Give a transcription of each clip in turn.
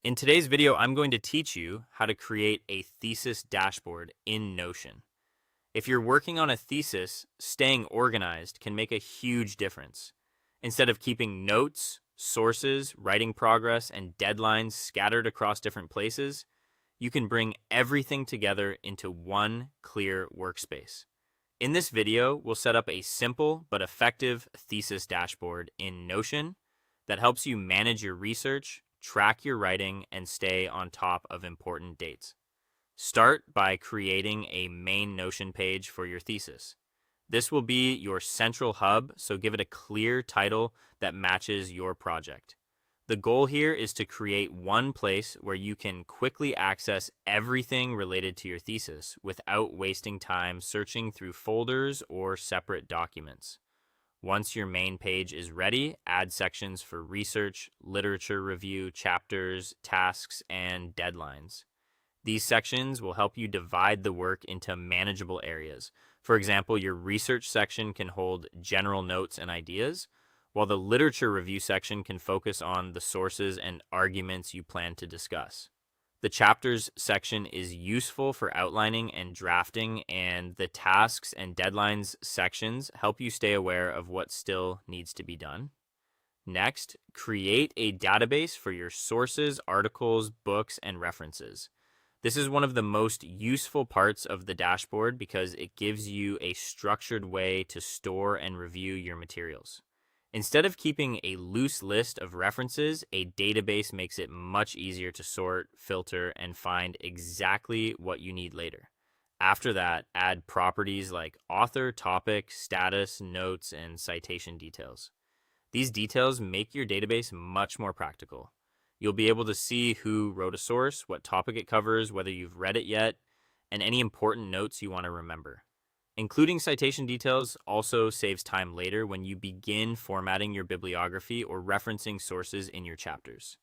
In today's video, I'm going to teach you how to create a thesis dashboard in Notion. If you're working on a thesis, staying organized can make a huge difference. Instead of keeping notes, sources, writing progress, and deadlines scattered across different places, you can bring everything together into one clear workspace. In this video, we'll set up a simple but effective thesis dashboard in Notion that helps you manage your research, track your writing, and stay on top of important dates. Start by creating a main Notion page for your thesis. This will be your central hub, so give it a clear title that matches your project. The goal here is to create one place where you can quickly access everything related to your thesis without wasting time searching through folders or separate documents. Once your main page is ready, add sections for research, literature review, chapters, tasks, and deadlines. These sections will help you divide the work into manageable areas. For example, your research section can hold general notes and ideas, while the literature review section can focus on the sources and arguments you plan to discuss. The chapters section is useful for outlining and drafting, and the tasks and deadlines sections help you stay aware of what still needs to be done. Next, create a database for your sources, articles, books, and references. This is one of the most useful parts of the dashboard because it gives you a structured way to store and review your materials. Instead of keeping a loose list of references, a database makes it much easier to sort, filter, and find exactly what you need later. After that, add properties like author, topic, status, notes, and citation details. These details make your database much more practical. You'll be able to see who wrote a source, what topic it covers, whether you've read it yet, and any important notes you want to remember. Including citation details also saves time later when you begin formatting your bibliography or referencing sources in your chapters.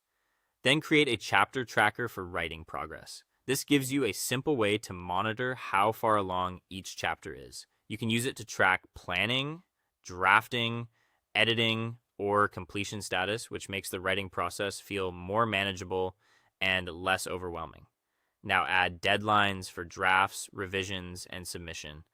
Then create a chapter tracker for writing progress. This gives you a simple way to monitor how far along each chapter is. You can use it to track planning, drafting, editing, or completion status, which makes the writing process feel more manageable and less overwhelming. Now add deadlines for drafts, revisions, and submission.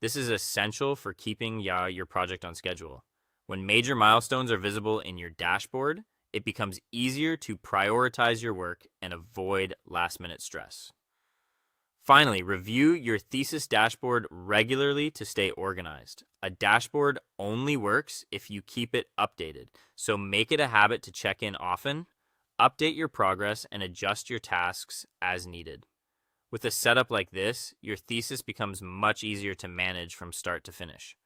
This is essential for keeping your project on schedule. When major milestones are visible in your dashboard, it becomes easier to prioritize your work and avoid last-minute stress. Finally, review your thesis dashboard regularly to stay organized. A dashboard only works if you keep it updated, so make it a habit to check in often, update your progress, and adjust your tasks as needed. With a setup like this, your thesis becomes much easier to manage from start to finish.